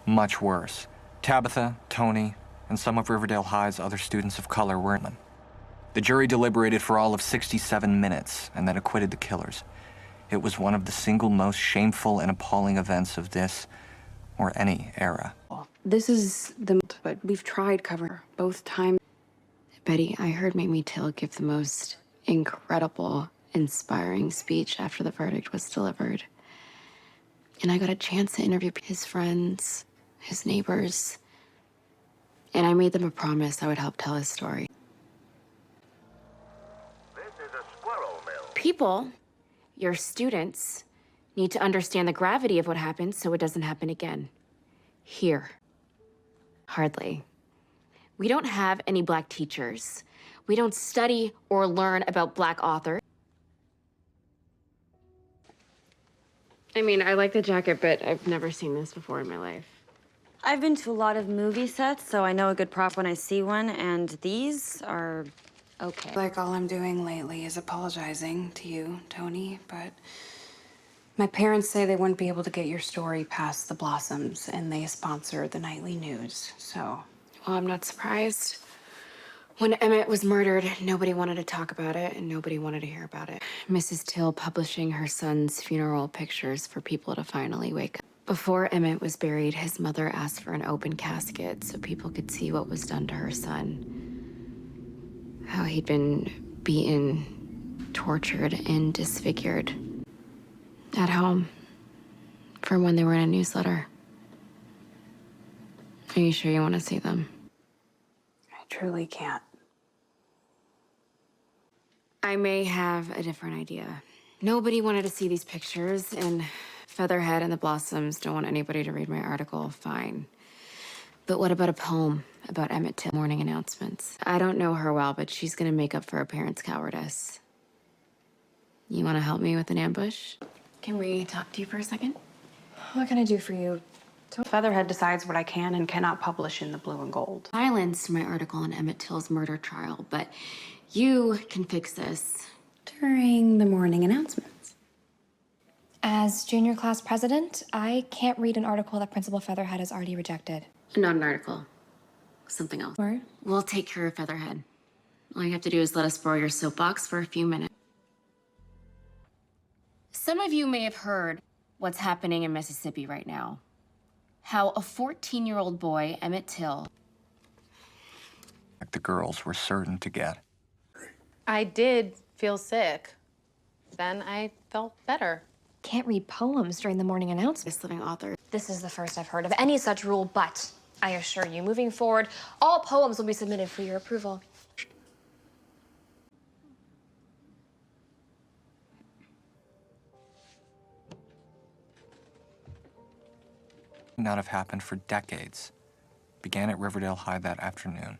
much worse. Tabitha, Toni, and some of Riverdale High's other students of color were in them. The jury deliberated for all of 67 minutes and then acquitted the killers. It was one of the single most shameful and appalling events of this or any era. This is but we've tried covering both times. Betty, I heard Mamie Till give the most incredible, inspiring speech after the verdict was delivered. And I got a chance to interview his friends, his neighbors, and I made them a promise I would help tell his story. This is a squirrel mill. People, your students, need to understand the gravity of what happened so it doesn't happen again. Here. Hardly. We don't have any Black teachers. We don't study or learn about Black authors. I mean, I like the jacket, but I've never seen this before in my life. I've been to a lot of movie sets, so I know a good prop when I see one, and these are okay. Like, all I'm doing lately is apologizing to you, Toni, but my parents say they wouldn't be able to get your story past the Blossoms, and they sponsor the nightly news, so. Well, I'm not surprised. When Emmett was murdered, nobody wanted to talk about it, and nobody wanted to hear about it. Mrs. Till publishing her son's funeral pictures for people to finally wake up. Before Emmett was buried, his mother asked for an open casket so people could see what was done to her son. How he'd been beaten, tortured, and disfigured. At home. From when they were in a newsletter. Are you sure you want to see them? I truly can't. I may have a different idea. Nobody wanted to see these pictures, and Featherhead and the Blossoms don't want anybody to read my article. Fine. But what about a poem about Emmett Till morning announcements? I don't know her well, but she's gonna make up for her parents' cowardice. You wanna help me with an ambush? Can we talk to you for a second? What can I do for you? Featherhead decides what I can and cannot publish in the Blue and Gold. Silenced my article on Emmett Till's murder trial, but you can fix this. During the morning announcements. As junior class president, I can't read an article that Principal Featherhead has already rejected. Not an article. Something else. Word? We'll take care of Featherhead. All you have to do is let us borrow your soapbox for a few minutes. Some of you may have heard what's happening in Mississippi right now. How a 14-year-old boy, Emmett Till, Like the girls were certain to get. I did feel sick. Then I felt better. Can't read poems during the morning announcements. this living author. This is the first I've heard of any such rule, but I assure you, moving forward, all poems will be submitted for your approval. Not have happened for decades. Began at Riverdale High that afternoon.